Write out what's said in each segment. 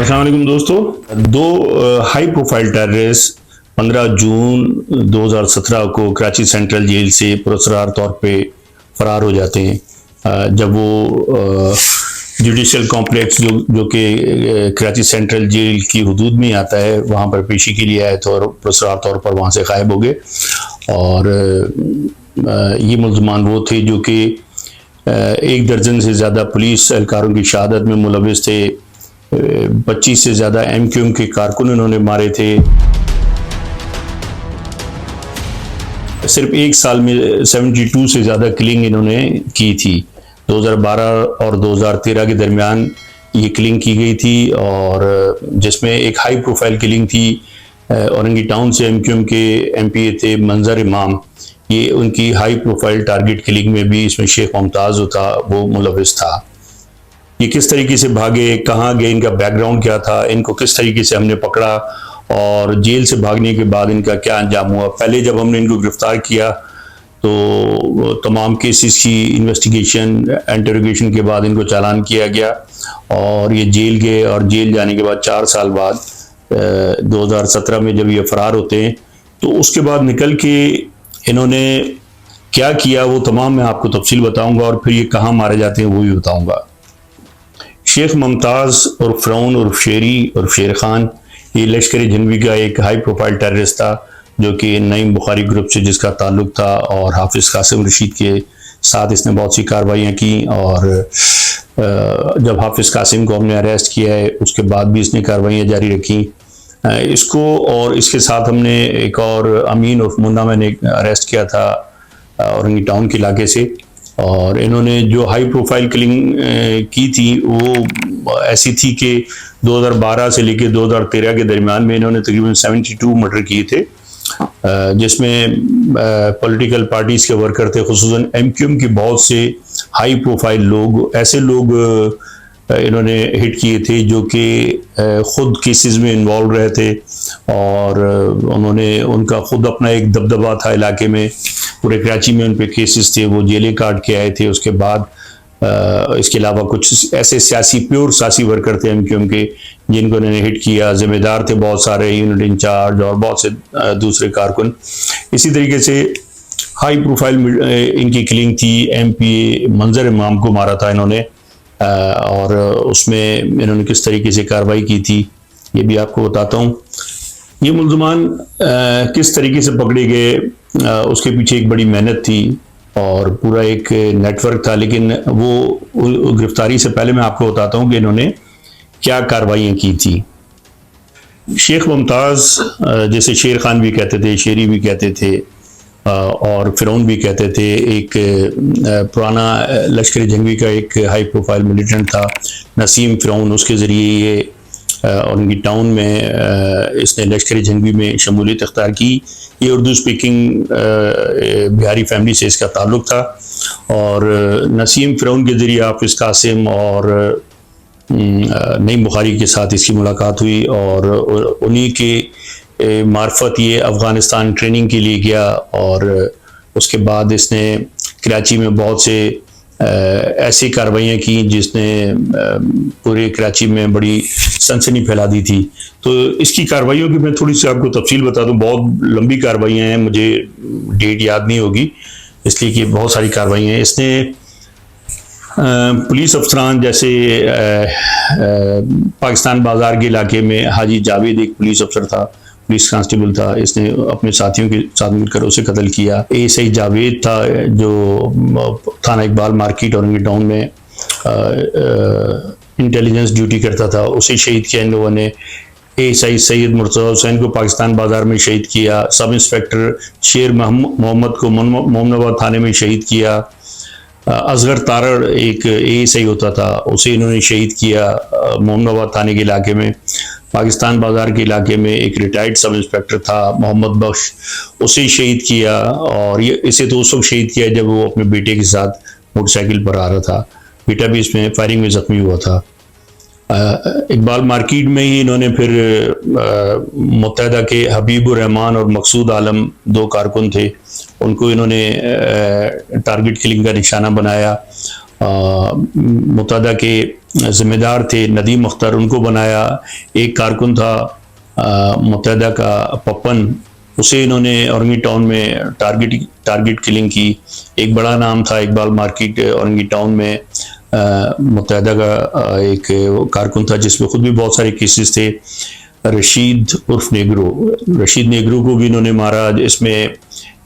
السلام علیکم دوستو، دو ہائی پروفائل ٹیررسٹ 15 جون 2017 کو کراچی سینٹرل جیل سے پراسرار طور پہ فرار ہو جاتے ہیں جب وہ جوڈیشل کمپلیکس جو کہ کراچی سینٹرل جیل کی حدود میں آتا ہے وہاں پر پیشی کے لیے آئے تھے اور پراسرار طور پر وہاں سے غائب ہو گئے۔ اور یہ ملزمان وہ تھے جو کہ 1 درجن سے زیادہ پولیس اہلکاروں کی شہادت میں ملوث تھے، 25 سے زیادہ ایم کیو ایم کے کارکن انہوں نے مارے تھے۔ صرف 1 سال میں 72 سے زیادہ کلنگ انہوں نے کی تھی۔ 2012 اور 2013 کے درمیان یہ کلنگ کی گئی تھی، اور جس میں ایک ہائی پروفائل کلنگ تھی اورنگی ٹاؤن سے ایم کیو ایم کے ایم پی اے تھے منظر امام، یہ ان کی ہائی پروفائل ٹارگٹ کلنگ میں بھی اس میں شیخ ممتاز جو تھا وہ ملوث تھا۔ یہ کس طریقے سے بھاگے، کہاں گئے، ان کا بیک گراؤنڈ کیا تھا، ان کو کس طریقے سے ہم نے پکڑا، اور جیل سے بھاگنے کے بعد ان کا کیا انجام ہوا۔ پہلے جب ہم نے ان کو گرفتار کیا تو تمام کیسز کی انویسٹیگیشن انٹروگیشن کے بعد ان کو چالان کیا گیا، اور یہ جیل گئے، اور جیل جانے کے بعد 4 سال بعد 2017 میں جب یہ فرار ہوتے ہیں تو اس کے بعد نکل کے انہوں نے کیا کیا وہ تمام میں آپ کو تفصیل بتاؤں گا، اور پھر یہ کہاں مارے جاتے ہیں وہ بھی بتاؤں گا۔ شیخ ممتاز اور فرعون اور شیری اور شیر خان یہ لشکر جنوبی کا ایک ہائی پروفائل ٹیررسٹ تھا جو کہ نعیم بخاری گروپ سے جس کا تعلق تھا، اور حافظ قاسم رشید کے ساتھ اس نے بہت سی کارروائیاں کی، اور جب حافظ قاسم کو ہم نے اریسٹ کیا ہے اس کے بعد بھی اس نے کارروائیاں جاری رکھی اس کو، اور اس کے ساتھ ہم نے ایک اور امین اور منا میں نے اریسٹ کیا تھا اورنگی ٹاؤن کے علاقے سے، اور انہوں نے جو ہائی پروفائل کلنگ کی تھی وہ ایسی تھی کہ 2012 سے لے کے 2013 کے درمیان میں انہوں نے تقریباً 72 مرڈر کیے تھے، جس میں پولیٹیکل پارٹیز کے ورکر تھے، خصوصاً ایم کیو ایم کے بہت سے ہائی پروفائل لوگ، ایسے لوگ انہوں نے ہٹ کیے تھے جو کہ خود کیسز میں انوالو رہے تھے، اور انہوں نے ان کا خود اپنا ایک دبدبہ تھا علاقے میں، پورے کراچی میں ان پہ کیسز تھے، وہ جیلیں کاٹ کے آئے تھے۔ اس کے بعد اس کے علاوہ کچھ ایسے پیور سیاسی ورکر تھے ایم کیو ایم کے جن کو انہوں نے ہٹ کیا، ذمہ دار تھے بہت سارے، یونٹ انچارج اور بہت سے دوسرے کارکن۔ اسی طریقے سے ہائی پروفائل ان کی کلنگ تھی، ایم پی اے منظر امام کو مارا تھا انہوں نے، اور اس میں انہوں نے کس طریقے سے کارروائی کی تھی یہ بھی آپ کو بتاتا ہوں۔ یہ ملزمان کس طریقے سے پکڑے گئے اس کے پیچھے ایک بڑی محنت تھی اور پورا ایک نیٹ ورک تھا، لیکن وہ گرفتاری سے پہلے میں آپ کو بتاتا ہوں کہ انہوں نے کیا کارروائیاں کی تھی۔ شیخ ممتاز جیسے شیر خان بھی کہتے تھے، شیری بھی کہتے تھے، اور فرعون بھی کہتے تھے، ایک پرانا لشکر جنگی کا ایک ہائی پروفائل ملیٹنٹ تھا نسیم فرعون، اس کے ذریعے یہ اورنگی ٹاؤن میں اس نے لشکر جنگی میں شمولیت اختیار کی۔ یہ اردو سپیکنگ بہاری فیملی سے اس کا تعلق تھا، اور نسیم فرعون کے ذریعے حافظ قاسم اور نعیم بخاری کے ساتھ اس کی ملاقات ہوئی، اور انہی کے معرفت یہ افغانستان ٹریننگ کے لیے گیا، اور اس کے بعد اس نے کراچی میں بہت سے ایسی کارروائیاں کی جس نے پورے کراچی میں بڑی سنسنی پھیلا دی تھی۔ تو اس کی کارروائیوں کی میں تھوڑی سی آپ کو تفصیل بتا دوں، بہت لمبی کارروائیاں ہیں، مجھے ڈیٹ یاد نہیں ہوگی اس لیے کہ بہت ساری کارروائیاں ہیں۔ اس نے پولیس افسران جیسے پاکستان بازار کے علاقے میں حاجی جاوید ایک پولیس افسر تھا، پولیس کانسٹیبل تھا، اس نے اپنے ساتھیوں کے ساتھ مل کر اسے قتل کیا۔ اے سی جاوید تھا جو تھانہ اقبال مارکیٹ اورنگی ٹاؤن میں انٹیلیجنس ڈیوٹی کرتا تھا، اسے شہید کیا ان لوگوں نے۔ اے سی سید مرتضی حسین کو پاکستان بازار میں شہید کیا۔ سب انسپیکٹر شیر محمد کو مومن آباد تھانے میں شہید کیا۔ اصغر تارڑ ایک اے سی ہوتا تھا، اسے انہوں نے شہید کیا مومن آباد تھانے کے علاقے میں۔ پاکستان بازار کے علاقے میں ایک ریٹائرڈ سب انسپیکٹر تھا محمد بخش، اسے شہید کیا، اور اسے تو اس وقت شہید کیا جب وہ اپنے بیٹے کے ساتھ موٹر سائیکل پر آ رہا تھا، بیٹا بھی اس میں فائرنگ میں زخمی ہوا تھا۔ اقبال مارکیٹ میں ہی انہوں نے پھر متحدہ کے حبیب الرحمان اور مقصود عالم 2 کارکن تھے، ان کو انہوں نے ٹارگٹ کلنگ کا نشانہ بنایا۔ متحدہ کے ذمہ دار تھے ندیم اختر، ان کو بنایا. ایک کارکن تھا متحدہ کا پپن، اسے انہوں نے اورنگی ٹاؤن میں ٹارگٹ کلنگ کی. ایک بڑا نام تھا اقبال مارکیٹ اورنگی ٹاؤن میں، متحدہ کا ایک کارکن تھا جس میں خود بھی بہت سارے کیسز تھے. رشید عرف نیگرو کو بھی انہوں نے مارا،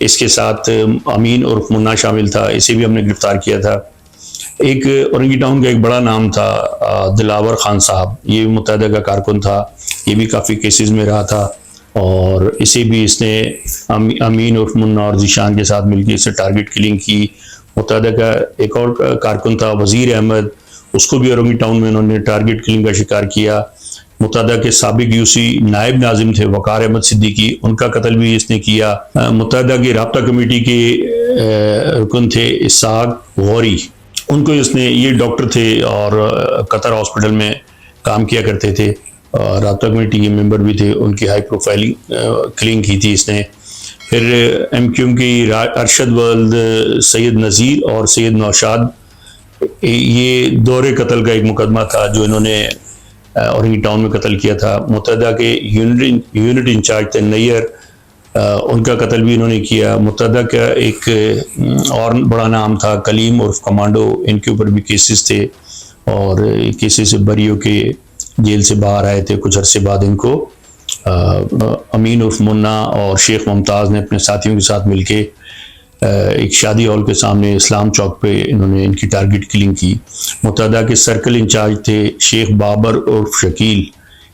اس کے ساتھ امین عرف منا شامل تھا، اسے بھی ہم نے گرفتار کیا تھا. ایک اورنگی ٹاؤن کا ایک بڑا نام تھا دلاور خان صاحب، یہ بھی متحدہ کا کارکن تھا، یہ بھی کافی کیسز میں رہا تھا، اور اسے بھی اس نے امین عرف منا اور ذیشان کے ساتھ مل کے اسے ٹارگٹ کلنگ کی. متحدہ کا ایک اور کارکن تھا وزیر احمد، اس کو بھی اورنگی ٹاؤن میں انہوں نے ٹارگٹ کلنگ کا شکار کیا. متحدہ کے سابق یوسی نائب ناظم تھے وقار احمد صدیقی، ان کا قتل بھی اس نے کیا. متحدہ کی رابطہ کمیٹی کے رکن تھے اسحاق غوری، ان کو اس نے، یہ ڈاکٹر تھے اور قطر ہاسپٹل میں کام کیا کرتے تھے، رابطہ کمیٹی کے ممبر بھی تھے، ان کی ہائی پروفائل کلنگ کی تھی اس نے. پھر ایم کیو ایم کی ارشد ولد سید نذیر اور سید نوشاد، یہ دور قتل کا ایک مقدمہ تھا جو انہوں نے اورنگی ٹاؤن میں قتل کیا تھا. متحدہ کے یونٹ انچارج تھے نیئر، ان کا قتل بھی انہوں نے کیا. متحدہ کا ایک اور بڑا نام تھا کلیم عرف کمانڈو، ان کے اوپر بھی کیسز تھے اور کیسز سے بری ہو کے جیل سے باہر آئے تھے. کچھ عرصے بعد ان کو امین عرف منا اور شیخ ممتاز نے اپنے ساتھیوں کے ساتھ مل کے ایک شادی ہال کے سامنے اسلام چوک پہ انہوں نے ان کی ٹارگٹ کلنگ کی. متحدہ کے سرکل انچارج تھے شیخ بابر عرف شکیل،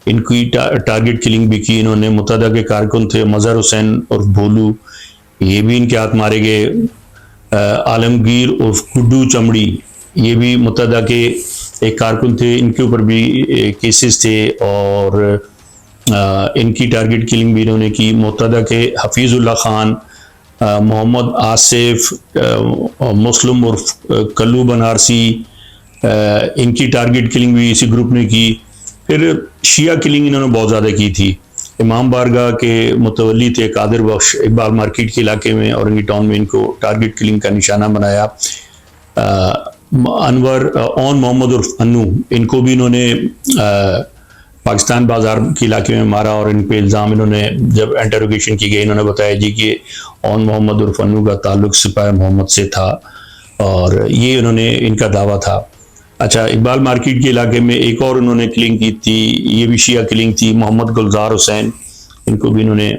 ان کی ٹارگٹ کلنگ بھی کی انہوں نے. متحدہ کے کارکن تھے مظہر حسین عرف بھولو، یہ بھی ان کے ہاتھ مارے گئے. عالمگیر عرف گڈو چمڑی، یہ بھی متحدہ کے ایک کارکن تھے، ان کے اوپر بھی کیسز تھے اور ان کی ٹارگٹ کلنگ بھی انہوں نے کی. متحدہ کے حفیظ اللہ خان، محمد آصف، مسلم عرف کلو بنارسی، ان کی ٹارگٹ کلنگ بھی اسی گروپ نے کی. پھر شیعہ کلنگ انہوں نے بہت زیادہ کی تھی. امام بارگاہ کے متولی تھے قادر بخش، اقبال مارکیٹ کے علاقے میں اورنگی ٹاؤن میں ان کو ٹارگٹ کلنگ کا نشانہ بنایا. انور اون محمد عرف انو، ان کو بھی انہوں نے پاکستان بازار کے علاقے میں مارا اور ان پہ الزام انہوں نے جب انٹروگیشن کی گئی انہوں نے بتایا جی کہ اون محمد عرف انو کا تعلق سپاہ محمد سے تھا اور یہ انہوں نے ان کا دعویٰ تھا. اچھا، اقبال مارکیٹ کے علاقے میں ایک اور انہوں نے کلنگ کی تھی، یہ بھی شیعہ کلنگ تھی. محمد گلزار حسین، ان کو بھی انہوں نے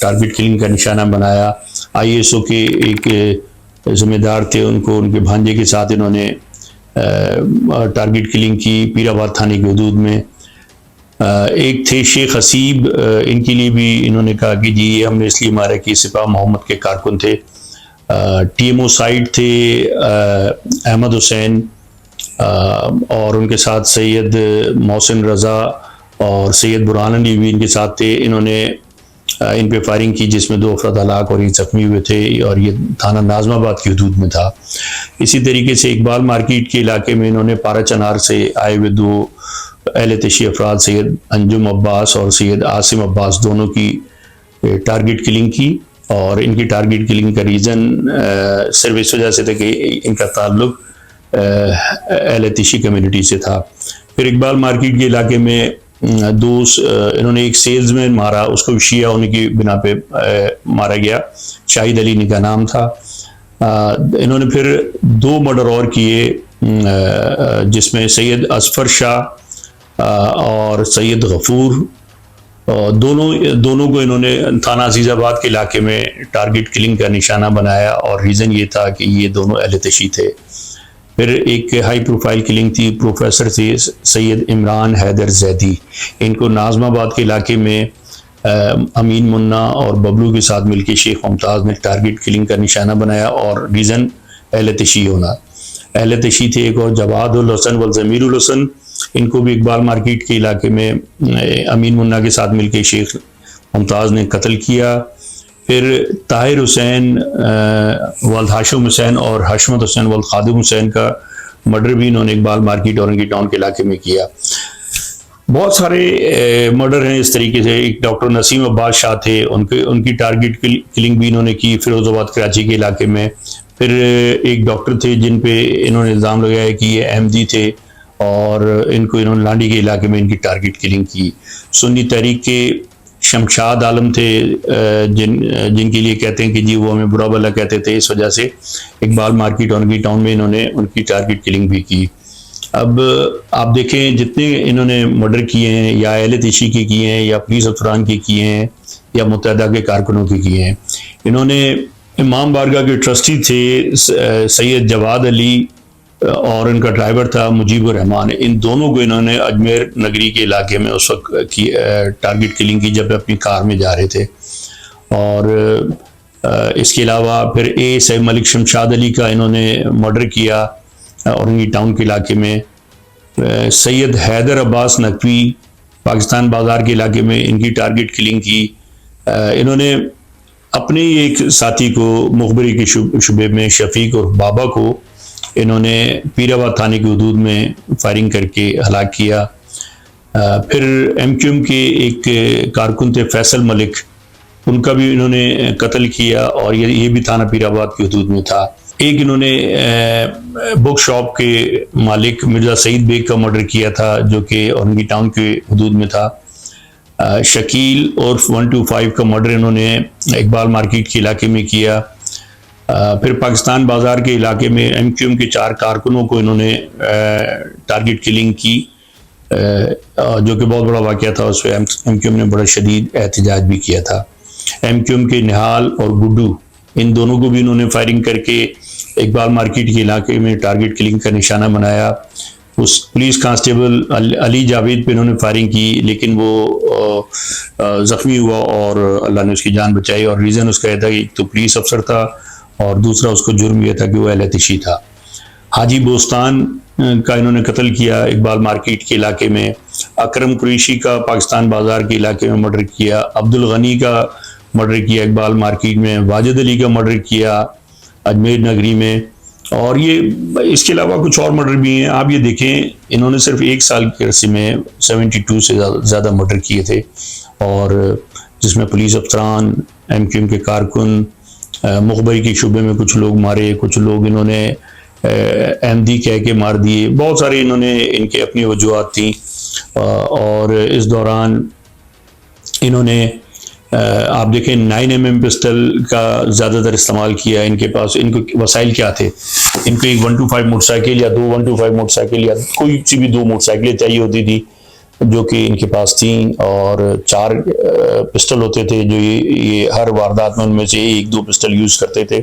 ٹارگٹ کلنگ کا نشانہ بنایا. آئی ایس او کے ایک ذمہ دار تھے، ان کو ان کے بھانجے کے ساتھ انہوں نے ٹارگٹ کلنگ کی پیر آباد تھانے کی حدود میں. ایک تھے شیخ حسیب، ان کے لیے بھی انہوں نے کہا کہ جی یہ ہم نے اس لیے مارا کہ سپاہ محمد کے کارکن تھے. ٹی ایم او سائڈ تھے احمد حسین اور ان کے ساتھ سید محسن رضا اور سید برہان علی بھی ان کے ساتھ تھے. انہوں نے ان پہ فائرنگ کی جس میں 2 افراد ہلاک اور 1 زخمی ہوئے تھے اور یہ تھانہ ناظم آباد کی حدود میں تھا. اسی طریقے سے اقبال مارکیٹ کے علاقے میں انہوں نے پارا چنار سے آئے ہوئے 2 اہل تشیع افراد سید انجم عباس اور سید عاصم عباس دونوں کی ٹارگٹ کلنگ کی اور ان کی ٹارگٹ کلنگ کا ریزن صرف اس وجہ سے تھا کہ ان کا تعلق اہل تشیع کمیونٹی سے تھا. پھر اقبال مارکیٹ کے علاقے میں انہوں نے ایک سیلز مین مارا، اس کو شیعہ ہونے کی بنا پہ مارا گیا، شاہد علی ان کا نام تھا. انہوں نے پھر 2 مرڈر اور کیے جس میں سید اظفر شاہ اور سید غفور، دونوں کو انہوں نے تھانہ عزیز آباد کے علاقے میں ٹارگٹ کلنگ کا نشانہ بنایا اور ریزن یہ تھا کہ یہ دونوں اہل تشیع تھے. پھر ایک ہائی پروفائل کلنگ تھی، پروفیسر تھے سید عمران حیدر زیدی، ان کو ناظم آباد کے علاقے میں امین منا اور ببلو کے ساتھ مل کے شیخ ممتاز نے ٹارگٹ کلنگ کا نشانہ بنایا اور ریزن اہل تشیع ہونا. اہل تشیع تھے ایک اور جواد الحسن والضمیر الحسن، ان کو بھی اقبال مارکیٹ کے علاقے میں امین منا کے ساتھ مل کے شیخ ممتاز نے قتل کیا. پھر طاہر حسین والد ہاشم حسین اور حشمت حسین والد خادم حسین کا مرڈر بھی انہوں نے اقبال مارکیٹ اور اورنگی ٹاؤن کے علاقے میں کیا. بہت سارے مرڈر ہیں اس طریقے سے. ایک ڈاکٹر نسیم عباس شاہ تھے، ان کی ٹارگٹ کلنگ بھی انہوں نے کی فیروز آباد کراچی کے علاقے میں. پھر ایک ڈاکٹر تھے جن پہ انہوں نے الزام لگایا کہ یہ احمدی تھے اور ان کو انہوں نے لانڈی کے علاقے میں ان کی ٹارگٹ کلنگ کی. سنی تحریک کے شمشاد عالم تھے جن کے لیے کہتے ہیں کہ جی وہ ہمیں برا بھلا کہتے تھے, اس وجہ سے اقبال مارکیٹ اورنگی ٹاؤن میں انہوں نے ان کی ٹارگٹ کلنگ بھی کی. اب آپ دیکھیں جتنے انہوں نے مرڈر کیے ہیں یا اہل تشیع کے کیے ہیں یا پولیس افسران کے کیے ہیں یا متحدہ کے کارکنوں کے کیے ہیں, انہوں نے امام بارگاہ کے ٹرسٹی تھے سید جواد علی اور ان کا ڈرائیور تھا مجیب الرحمان, ان دونوں کو انہوں نے اجمیر نگری کے علاقے میں اس وقت کی ٹارگٹ کلنگ کی جب اپنی کار میں جا رہے تھے. اور اس کے علاوہ پھر سید ملک شمشاد علی کا انہوں نے مرڈر کیا اورنگی ٹاؤن کے علاقے میں. سید حیدر عباس نقوی پاکستان بازار کے علاقے میں ان کی ٹارگٹ کلنگ کی. انہوں نے اپنے ایک ساتھی کو مخبری کے شعبے میں شفیق اور بابا کو انہوں نے پیراواد تھانے کی حدود میں فائرنگ کر کے ہلاک کیا. پھر ایم کیو ایم کے ایک کارکن تھے فیصل ملک, ان کا بھی انہوں نے قتل کیا اور یہ بھی تھانہ پیراواد کی حدود میں تھا. ایک انہوں نے بک شاپ کے مالک مرزا سعید بیگ کا مرڈر کیا تھا جو کہ اورنگی ٹاؤن کے حدود میں تھا. شکیل اور 125 کا مرڈر انہوں نے اقبال مارکیٹ کے علاقے میں کیا. پھر پاکستان بازار کے علاقے میں ایم کیو ایم کے 4 کارکنوں کو انہوں نے ٹارگٹ کلنگ کی جو کہ بہت بڑا واقعہ تھا. اس پہ ایم کیو ایم نے بڑا شدید احتجاج بھی کیا تھا. ایم کیو ایم کے نہال اور گڈو ان دونوں کو بھی انہوں نے فائرنگ کر کے اقبال مارکیٹ کے علاقے میں ٹارگٹ کلنگ کا نشانہ بنایا. اس پولیس کانسٹیبل علی جاوید پہ انہوں نے فائرنگ کی لیکن وہ زخمی ہوا اور اللہ نے اس کی جان بچائی. اور ریزن اس کا یہ تھا کہ ایک تو پولیس افسر تھا اور دوسرا اس کو جرم یہ تھا کہ وہ اہل تشیع تھا. حاجی بوستان کا انہوں نے قتل کیا اقبال مارکیٹ کے علاقے میں. اکرم قریشی کا پاکستان بازار کے علاقے میں مرڈر کیا. عبد الغنی کا مرڈر کیا اقبال مارکیٹ میں. واجد علی کا مرڈر کیا اجمیر نگری میں. اور یہ اس کے علاوہ کچھ اور مرڈر بھی ہیں. آپ یہ دیکھیں انہوں نے صرف 1 سال کے عرصے میں 72 سے زیادہ مرڈر کیے تھے اور جس میں پولیس افسران, ایم کیو ایم کے کارکن, مخبری کے شعبے میں کچھ لوگ مارے, کچھ لوگ انہوں نے احمدی کہہ کے مار دیے. بہت سارے انہوں نے ان کے اپنی وجوہات تھیں. اور اس دوران انہوں نے آپ دیکھیں 9mm پسٹل کا زیادہ تر استعمال کیا. ان کے پاس ان کو وسائل کیا تھے, ان کو ایک 125 موٹر سائیکل یا 2 125 موٹر سائیکل یا کوئی سی بھی 2 موٹر سائیکلیں چاہیے ہوتی تھی جو کہ ان کے پاس تھیں, اور 4 پسٹل ہوتے تھے جو یہ ہر واردات میں ان میں سے 1-2 پسٹل یوز کرتے تھے.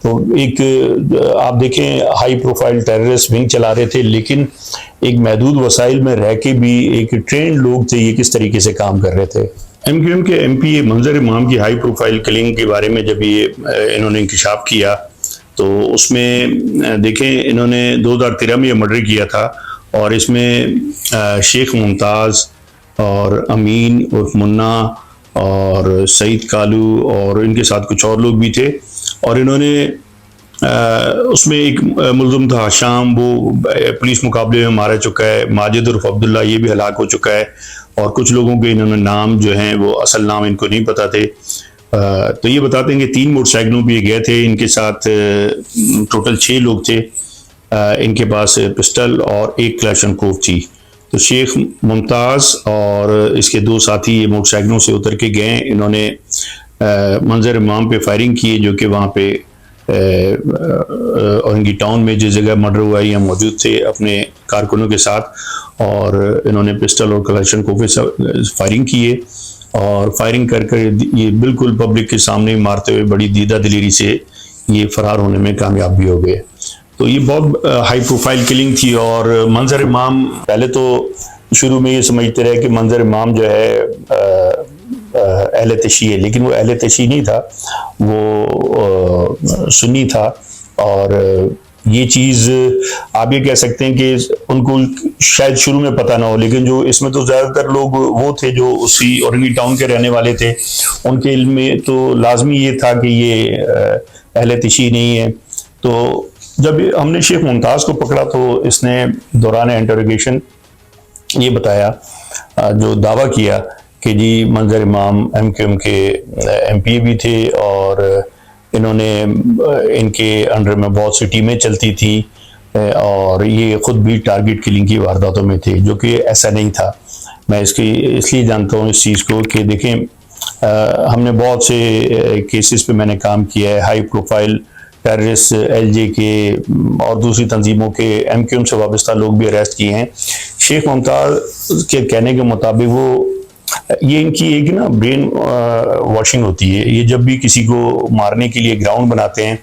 تو ایک آپ دیکھیں ہائی پروفائل ٹیررسٹ ونگ چلا رہے تھے لیکن ایک محدود وسائل میں رہ کے بھی ایک ٹرینڈ لوگ تھے یہ کس طریقے سے کام کر رہے تھے. ایم کیو ایم کے ایم پی منظر امام کی ہائی پروفائل کلنگ کے بارے میں جب یہ انہوں نے انکشاف کیا تو اس میں دیکھیں انہوں نے 2013 میں یہ مرڈر کیا تھا اور اس میں شیخ ممتاز اور امین عرف منا اور سعید کالو اور ان کے ساتھ کچھ اور لوگ بھی تھے. اور انہوں نے اس میں ایک ملزم تھا شام, وہ پولیس مقابلے میں مارا چکا ہے. ماجد عرف عبداللہ یہ بھی ہلاک ہو چکا ہے. اور کچھ لوگوں کے انہوں نے نام جو ہیں وہ اصل نام ان کو نہیں پتہ تھے. تو یہ بتاتے ہیں کہ 3 موٹر سائیکلوں پہ یہ گئے تھے. ان کے ساتھ ٹوٹل 6 لوگ تھے. ان کے پاس پسٹل اور 1 کلاشنکوف تھی. تو شیخ ممتاز اور اس کے 2 ساتھی یہ موٹر سائیکلوں سے اتر کے گئے. انہوں نے منظر امام پہ فائرنگ کی جو کہ وہاں پہ اورنگی ٹاؤن میں جس جگہ مرڈر ہوا یہ موجود تھے اپنے کارکنوں کے ساتھ. اور انہوں نے پسٹل اور کلاشنکوف سے فائرنگ کیے اور فائرنگ کر یہ بالکل پبلک کے سامنے مارتے ہوئے بڑی دیدہ دلیری سے یہ فرار ہونے میں کامیاب بھی ہو گئے. تو یہ بہت ہائی پروفائل کلنگ تھی. اور منظر امام پہلے تو شروع میں یہ سمجھتے رہے کہ منظر امام جو ہے اہل تشیع ہے, لیکن وہ اہل تشیع نہیں تھا, وہ سنی تھا. اور یہ چیز آپ یہ کہہ سکتے ہیں کہ ان کو شاید شروع میں پتہ نہ ہو, لیکن جو اس میں تو زیادہ تر لوگ وہ تھے جو اسی اورنگی ٹاؤن کے رہنے والے تھے. ان کے علم میں تو لازمی یہ تھا کہ یہ اہل تشیع نہیں ہے. تو جب ہم نے شیخ ممتاز کو پکڑا تو اس نے دوران انٹروگیشن یہ بتایا, جو دعویٰ کیا کہ جی منظر امام ایم کیو ایم کے ایم پی بھی تھے اور انہوں نے ان کے انڈر میں بہت سی ٹیمیں چلتی تھی اور یہ خود بھی ٹارگٹ کلنگ کی وارداتوں میں تھے، جو کہ ایسا نہیں تھا۔ میں اس لیے جانتا ہوں اس چیز کو کہ دیکھیں ہم نے بہت سے کیسز پہ میں نے کام کیا ہے، ہائی پروفائل ٹیررسٹ ایل جے کے اور دوسری تنظیموں کے ایم کیو ایم سے وابستہ لوگ بھی اریسٹ کیے ہیں۔ شیخ ممتاز کے کہنے کے مطابق یہ ان کی ایک نا برین واشنگ ہوتی ہے، یہ جب بھی کسی کو مارنے کے لیے گراؤنڈ بناتے ہیں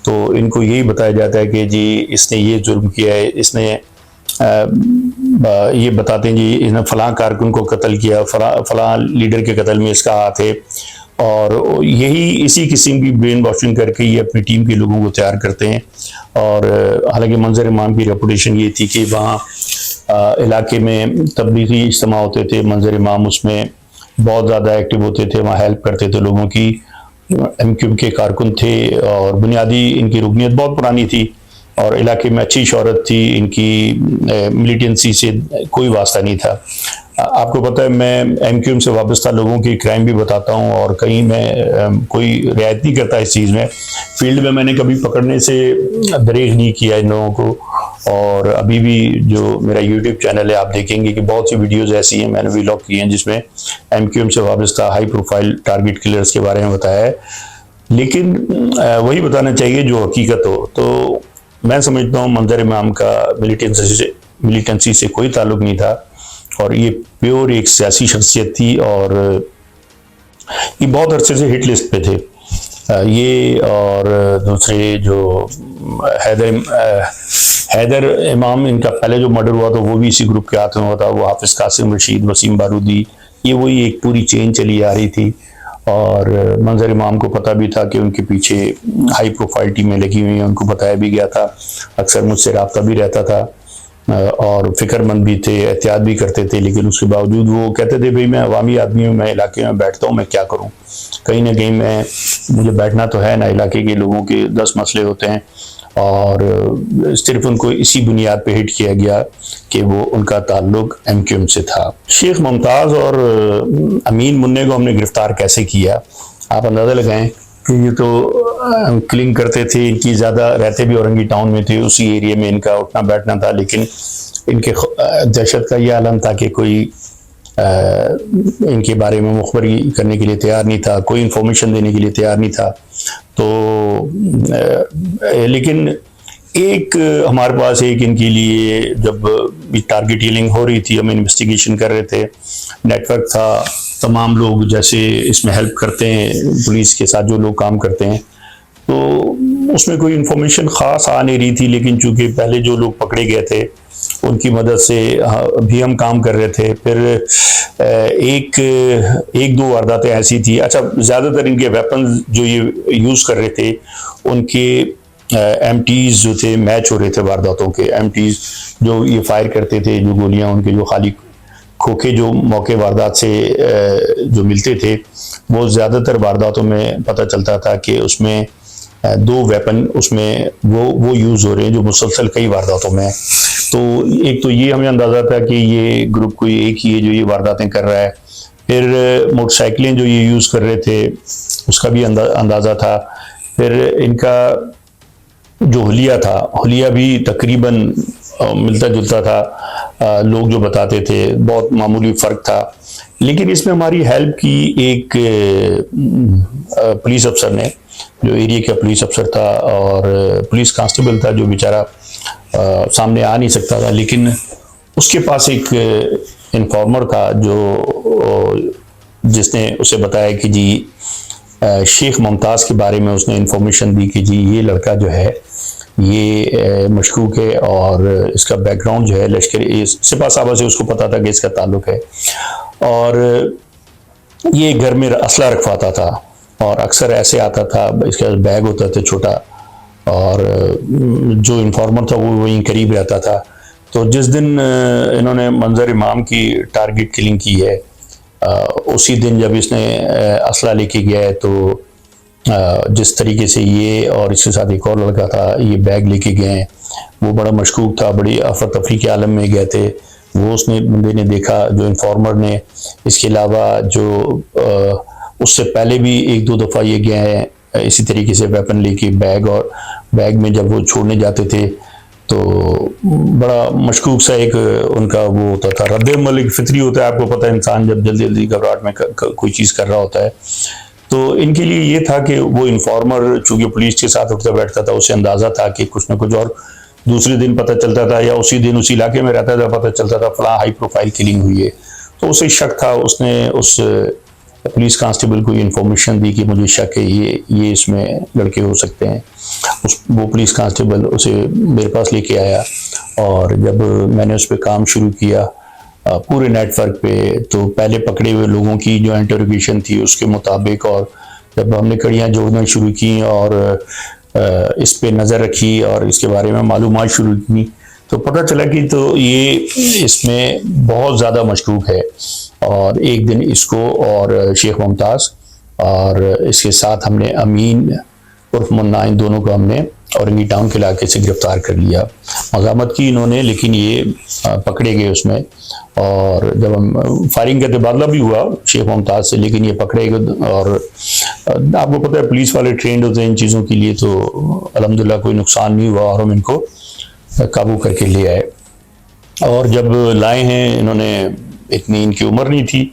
تو ان کو یہی بتایا جاتا ہے کہ جی اس نے یہ جرم کیا ہے، اس نے یہ بتاتے ہیں جی اس نے فلاں کارکن کو قتل کیا، فلاں لیڈر کے قتل میں اس کا ہاتھ ہے، اور یہی اسی قسم کی برین واشنگ کر کے یہ اپنی ٹیم کے لوگوں کو تیار کرتے ہیں۔ اور حالانکہ منظر امام کی ریپوٹیشن یہ تھی کہ وہاں علاقے میں تبلیغی اجتماع ہوتے تھے، منظر امام اس میں بہت زیادہ ایکٹیو ہوتے تھے، وہاں ہیلپ کرتے تھے لوگوں کی، ایم کیو ایم کے کارکن تھے، اور بنیادی ان کی رکنیت بہت پرانی تھی اور علاقے میں اچھی شہرت تھی، ان کی ملیٹنسی سے کوئی واسطہ نہیں تھا۔ آپ کو پتہ ہے میں ایم کیو ایم سے وابستہ لوگوں کی کرائم بھی بتاتا ہوں، اور کہیں میں کوئی رعایت نہیں کرتا اس چیز میں، فیلڈ میں نے کبھی پکڑنے سے دریغ نہیں کیا ان لوگوں کو۔ اور ابھی بھی جو میرا یوٹیوب چینل ہے آپ دیکھیں گے کہ بہت سی ویڈیوز ایسی ہیں میں نے ویلاگ کی ہیں جس میں ایم کیو ایم سے وابستہ ہائی پروفائل ٹارگٹ کلرز کے بارے میں بتایا ہے، لیکن وہی بتانا چاہیے جو حقیقت ہو۔ تو میں سمجھتا ہوں منظر امام کا ملیٹنسی سے کوئی تعلق نہیں تھا، اور یہ پیور ایک سیاسی شخصیت تھی، اور یہ بہت عرصے سے ہٹ لسٹ پہ تھے یہ، اور دوسرے جو حیدر امام ان کا پہلے جو مرڈر ہوا تھا وہ بھی اسی گروپ کے ہاتھ میں ہوا تھا، وہ حافظ قاسم رشید، وسیم بارودی، یہ وہی ایک پوری چین چلی آ رہی تھی۔ اور منظر امام کو پتہ بھی تھا کہ ان کے پیچھے ہائی پروفائل ٹیمیں لگی ہوئی ہیں، ان کو بتایا بھی گیا تھا، اکثر مجھ سے رابطہ بھی رہتا تھا، اور فکر مند بھی تھے، احتیاط بھی کرتے تھے، لیکن اس کے باوجود وہ کہتے تھے بھئی میں عوامی آدمی ہوں، میں علاقے میں بیٹھتا ہوں، میں کیا کروں، کہیں نہ کہیں مجھے بیٹھنا تو ہے نا، علاقے کے لوگوں کے 10 مسئلے ہوتے ہیں۔ اور صرف ان کو اسی بنیاد پہ ہٹ کیا گیا کہ وہ ان کا تعلق ایم کیو ایم سے تھا۔ شیخ ممتاز اور امین منع کو ہم نے گرفتار کیسے کیا، آپ اندازہ لگائیں کہ یہ تو کلنگ کرتے تھے، ان کی زیادہ رہتے بھی اورنگی ٹاؤن میں تھے، اسی ایریے میں ان کا اٹھنا بیٹھنا تھا، لیکن ان کے دہشت کا یہ عالم تھا کہ کوئی ان کے بارے میں مخبری کرنے کے لیے تیار نہیں تھا، کوئی انفارمیشن دینے کے لیے تیار نہیں تھا۔ تو لیکن ایک ہمارے پاس ایک ان کے لیے جب ٹارگٹ کلنگ ہو رہی تھی، ہم انویسٹیگیشن کر رہے تھے، نیٹ ورک تھا، تمام لوگ جیسے اس میں ہیلپ کرتے ہیں، پولیس کے ساتھ جو لوگ کام کرتے ہیں، تو اس میں کوئی انفارمیشن خاص آ نہیں رہی تھی، لیکن چونکہ پہلے جو لوگ پکڑے گئے تھے ان کی مدد سے بھی ہم کام کر رہے تھے۔ پھر ایک دو وارداتیں ایسی تھی، اچھا زیادہ تر ان کے ویپنز جو یہ یوز کر رہے تھے ان کے ایم ٹیز جو تھے میچ ہو رہے تھے وارداتوں کے، ایم ٹیز جو یہ فائر کرتے تھے، جو گولیاں ان کے جو خالی کھوکھے جو موقع واردات سے جو ملتے تھے، وہ زیادہ تر وارداتوں میں پتہ چلتا تھا کہ اس میں 2 ویپن اس میں وہ یوز ہو رہے ہیں جو مسلسل کئی وارداتوں میں۔ تو ایک تو یہ ہمیں اندازہ تھا کہ یہ گروپ کوئی ایک ہی ہے جو یہ وارداتیں کر رہا ہے۔ پھر موٹر سائیکلیں جو یہ یوز کر رہے تھے اس کا بھی اندازہ تھا۔ پھر ان کا جو حلیہ تھا، حلیہ بھی تقریباً ملتا جلتا تھا، لوگ جو بتاتے تھے بہت معمولی فرق تھا، لیکن اس میں ہماری ہیلپ کی ایک پولیس افسر نے، جو ایریا کا پولیس افسر تھا اور پولیس کانسٹیبل تھا، جو بیچارہ سامنے آ نہیں سکتا تھا، لیکن اس کے پاس ایک انفارمر تھا جس نے اسے بتایا کہ جی شیخ ممتاز کے بارے میں اس نے انفارمیشن دی کہ جی یہ لڑکا جو ہے یہ مشکوک ہے، اور اس کا بیک گراؤنڈ جو ہے لشکر سپاہ صحابہ سے اس کو پتا تھا کہ اس کا تعلق ہے، اور یہ گھر میں اسلحہ رکھواتا تھا، اور اکثر ایسے آتا تھا، اس کا بیگ ہوتا تھا چھوٹا، اور جو انفارمر تھا وہ وہیں قریب رہتا تھا۔ تو جس دن انہوں نے منظر امام کی ٹارگٹ کلنگ کی ہے، اسی دن جب اس نے اسلحہ لے کے گیا ہے، تو جس طریقے سے یہ اور اس کے ساتھ ایک اور لڑکا تھا یہ بیگ لے کے گئے ہیں، وہ بڑا مشکوک تھا، بڑی افراتفری کے عالم میں گئے تھے، وہ اس نے بندے نے دیکھا، جو انفارمر نے۔ اس کے علاوہ جو اس سے پہلے بھی 1-2 دفعہ یہ گئے ہیں اسی طریقے سے ویپن لے کے بیگ، اور بیگ میں جب وہ چھوڑنے جاتے تھے تو بڑا مشکوک سا ایک ان کا وہ ہوتا تھا، رد عمل ایک فطری ہوتا ہے، آپ کو پتہ ہے انسان جب جلدی جلدی گھبراہٹ میں کوئی چیز کر رہا ہوتا ہے. تو ان کے لیے یہ تھا کہ وہ انفارمر چونکہ پولیس کے ساتھ اٹھتا بیٹھتا تھا، اسے اندازہ تھا کہ کچھ نہ کچھ، اور دوسرے دن پتہ چلتا تھا یا اسی دن اسی علاقے میں رہتا تھا، پتہ چلتا تھا فلاں ہائی پروفائل کلنگ ہوئی ہے. تو اسے شک تھا، اس نے اس پولیس کانسٹیبل کو یہ انفارمیشن دی کہ مجھے شک ہے یہ اس میں لڑکے ہو سکتے ہیں. وہ پولیس کانسٹیبل اسے میرے پاس لے کے آیا، اور جب میں نے اس پہ کام شروع کیا پورے نیٹ ورک پہ، تو پہلے پکڑے ہوئے لوگوں کی جو انٹروگیشن تھی اس کے مطابق، اور جب ہم نے کڑیاں جوڑنا شروع کی اور اس پہ نظر رکھی اور اس کے بارے میں معلومات شروع کی، تو پتہ چلا کہ تو یہ اس میں بہت زیادہ مشکوک ہے. اور ایک دن اس کو اور شیخ ممتاز اور اس کے ساتھ ہم نے امین عرف منا، ان دونوں کو ہم نے اورنگی ٹاؤن کے علاقے سے گرفتار کر لیا. مزاحمت کی انہوں نے، لیکن یہ پکڑے گئے اس میں، اور جب ہم فائرنگ کا تبادلہ بھی ہوا شیخ ممتاز سے، لیکن یہ پکڑے گئے. اور آپ کو پتہ ہے پولیس والے ٹرینڈ ہوتے ہیں ان چیزوں کے لیے، تو الحمدللہ کوئی نقصان نہیں ہوا اور ہم ان کو قابو کر کے لے آئے. اور جب لائے ہیں، انہوں نے اتنی ان کی عمر نہیں تھی،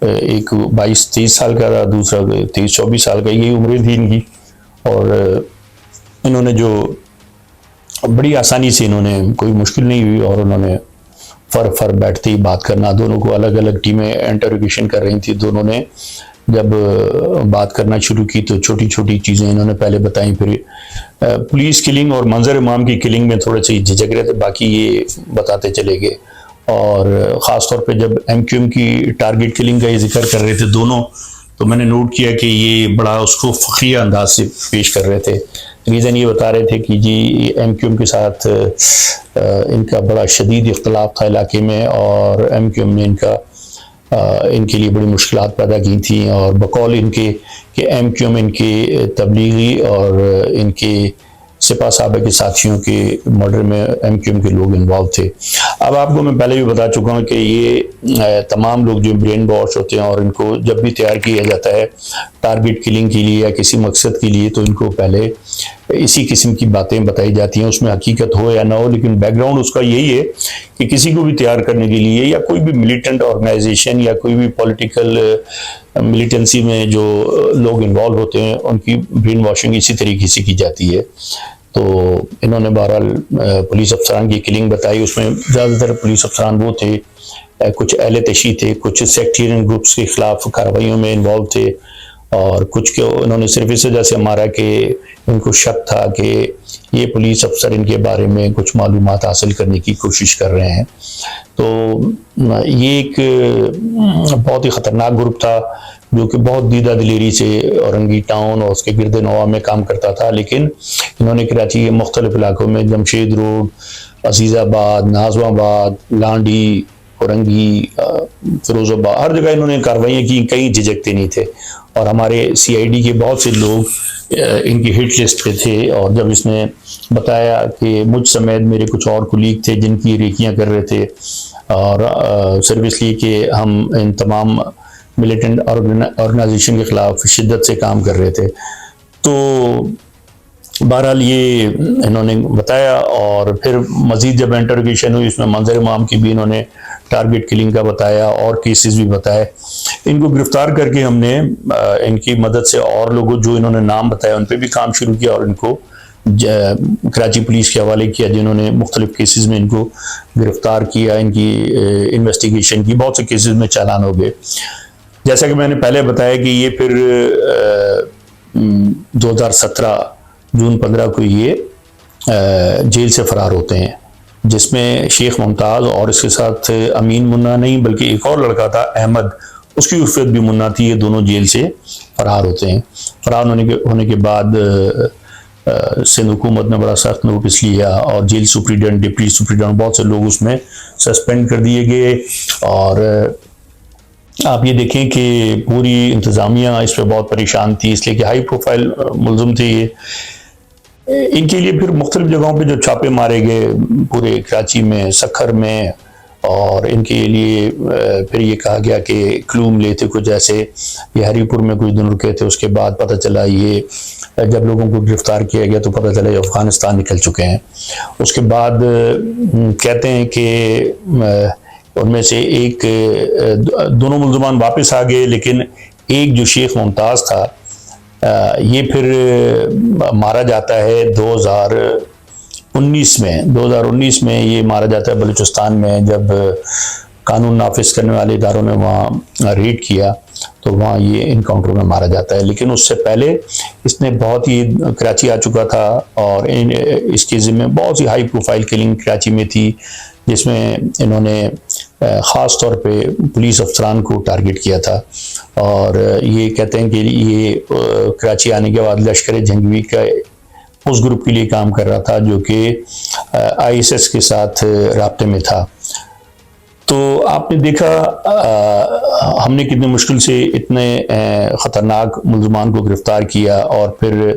ایک 22-23 سال کا تھا، دوسرا 23-24 سال کا، یہی عمریں تھی ان کی. اور انہوں نے جو بڑی آسانی سے، انہوں نے کوئی مشکل نہیں ہوئی، اور انہوں نے فر بیٹھتے ہی بات کرنا. دونوں کو الگ الگ ٹیمیں انٹروگیشن کر رہی تھی. دونوں نے جب بات کرنا شروع کی تو چھوٹی چھوٹی چیزیں انہوں نے پہلے بتائیں، پھر پولیس کلنگ اور منظر امام کی کلنگ میں تھوڑے سے جھجک رہے تھے، باقی یہ بتاتے چلے گئے. اور خاص طور پہ جب ایم کیو ایم کی ٹارگٹ کلنگ کا یہ ذکر کر رہے تھے دونوں، تو میں نے نوٹ کیا کہ یہ بڑا اس کو فخریہ انداز سے پیش کر رہے تھے. ریزن یہ بتا رہے تھے کہ جی ایم کیو ایم کے ساتھ ان کا بڑا شدید اختلاف تھا علاقے میں، اور ایم کیو ایم نے ان کے لیے بڑی مشکلات پیدا کی تھیں، اور بقول ان کے کہ ایم کیو ایم ان کے تبلیغی اور ان کے سپاہ صحابہ کے ساتھیوں کے مرڈر میں ایم کیو ایم کے لوگ انوالو تھے. اب آپ کو میں پہلے بھی بتا چکا ہوں کہ یہ تمام لوگ جو برین واش ہوتے ہیں، اور ان کو جب بھی تیار کیا جاتا ہے ٹارگٹ کلنگ کے لیے یا کسی مقصد کے لیے، تو ان کو پہلے اسی قسم کی باتیں بتائی جاتی ہیں، اس میں حقیقت ہو یا نہ ہو، لیکن بیک گراؤنڈ اس کا یہی ہے کہ کسی کو بھی تیار کرنے کے لیے، یا کوئی بھی ملیٹنٹ آرگنائزیشن یا کوئی بھی پولیٹیکل ملیٹنسی میں جو لوگ انوالو ہوتے ہیں، ان کی برین واشنگ اسی طریقے سے کی جاتی ہے. تو انہوں نے بہرحال پولیس افسران کی کلنگ بتائی. اس میں زیادہ تر پولیس افسران وہ تھے، کچھ اہل تشیع تھے، کچھ سیکٹیرین گروپس کے خلاف کارروائیوں میں انوالو تھے، اور کچھ کو انہوں نے صرف اس وجہ سے مارا کہ ان کو شک تھا کہ یہ پولیس افسر ان کے بارے میں کچھ معلومات حاصل کرنے کی کوشش کر رہے ہیں. تو یہ ایک بہت ہی خطرناک گروپ تھا جو کہ بہت دیدہ دلیری سے اورنگی ٹاؤن اور اس کے گرد نواح میں کام کرتا تھا. لیکن انہوں نے کراچی کے مختلف علاقوں میں، جمشید روڈ، عزیز آباد، نازم آباد، لانڈی، اورنگی، فیروز آباد، ہر جگہ انہوں نے کارروائیاں کی، کہیں جھجکتے نہیں تھے. اور ہمارے سی آئی ڈی کے بہت سے لوگ ان کی ہٹ لسٹ پہ تھے. اور جب اس نے بتایا کہ مجھ سمیت میرے کچھ اور کولیگ تھے جن کی ریکیاں کر رہے تھے، اور صرف اس لیے کہ ہم ان تمام ملیٹنٹ آرگنائزیشن کے خلاف شدت سے کام کر رہے تھے، تو بہرحال یہ انہوں نے بتایا. اور پھر مزید جب انٹروگیشن ہوئی، اس میں منظر امام کی بھی انہوں نے ٹارگٹ کلنگ کا بتایا اور کیسز بھی بتائے. ان کو گرفتار کر کے ہم نے ان کی مدد سے اور لوگوں جو انہوں نے نام بتایا ان پہ بھی کام شروع کیا، اور ان کو کراچی پولیس کے حوالے کیا، جنہوں نے مختلف کیسز میں ان کو گرفتار کیا. ان کی انویسٹیگیشن کی بہت سے کیسز میں چالان ہو گئے. جیسا کہ میں نے پہلے بتایا کہ یہ پھر 2017 جون 15 کو یہ جیل سے فرار ہوتے ہیں، جس میں شیخ ممتاز اور اس کے ساتھ امین منا نہیں بلکہ ایک اور لڑکا تھا احمد، اس کی عرفیت بھی منا تھی. یہ دونوں جیل سے فرار ہوتے ہیں. فرار ہونے کے بعد سندھ حکومت نے بڑا سخت نوٹس لیا، اور جیل سپریڈنٹ، ڈپٹی سپریڈنٹ، بہت سے لوگ اس میں سسپینڈ کر دیے گئے. اور آپ یہ دیکھیں کہ پوری انتظامیہ اس پہ بہت پریشان تھی، اس لیے کہ ہائی پروفائل ملزم تھے یہ. ان کے لیے پھر مختلف جگہوں پہ جو چھاپے مارے گئے، پورے کراچی میں، سکھر میں، اور ان کے لیے پھر یہ کہا گیا کہ کلو ملے تھے کچھ ایسے، یہ ہری پور میں کچھ دن رکے تھے. اس کے بعد پتہ چلا یہ جب لوگوں کو گرفتار کیا گیا تو پتہ چلا یہ افغانستان نکل چکے ہیں. اس کے بعد کہتے ہیں کہ ان میں سے ایک دونوں ملزمان واپس آ گئے، لیکن ایک جو شیخ ممتاز تھا یہ پھر مارا جاتا ہے 2019 میں یہ مارا جاتا ہے بلوچستان میں. جب قانون نافذ کرنے والے اداروں نے وہاں ریڈ کیا تو وہاں یہ انکاؤنٹر میں مارا جاتا ہے. لیکن اس سے پہلے اس نے بہت ہی کراچی آ چکا تھا اور اس کے ذمہ بہت سی ہائی پروفائل کلنگ کراچی میں تھی، جس میں انہوں نے خاص طور پہ پولیس افسران کو ٹارگٹ کیا تھا. اور یہ کہتے ہیں کہ یہ کراچی آنے کے بعد لشکر جنگجوی کا اس گروپ کے لیے کام کر رہا تھا جو کہ ISS کے ساتھ رابطے میں تھا. تو آپ نے دیکھا ہم نے کتنے مشکل سے اتنے خطرناک ملزمان کو گرفتار کیا اور پھر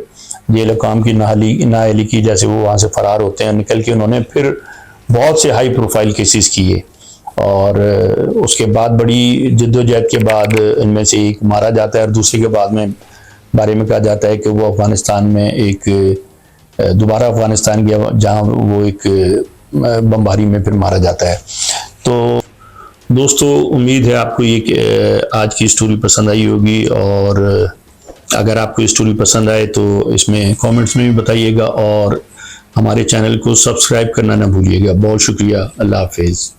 جیل حکام کی نااہلی کی، جیسے وہ وہاں سے فرار ہوتے ہیں نکل کے، انہوں نے پھر بہت سے ہائی پروفائل کیسز کیے. اور اس کے بعد بڑی جد و جہد کے بعد ان میں سے ایک مارا جاتا ہے اور دوسرے کے بعد میں بارے میں کہا جاتا ہے کہ وہ افغانستان میں دوبارہ افغانستان گیا جہاں وہ ایک بمباری میں پھر مارا جاتا ہے. تو دوستو امید ہے آپ کو یہ آج کی اسٹوری پسند آئی ہوگی، اور اگر آپ کو یہ اسٹوری پسند آئے تو اس میں کامنٹس میں بھی بتائیے گا اور ہمارے چینل کو سبسکرائب کرنا نہ بھولیے گا. بہت شکریہ. اللہ حافظ.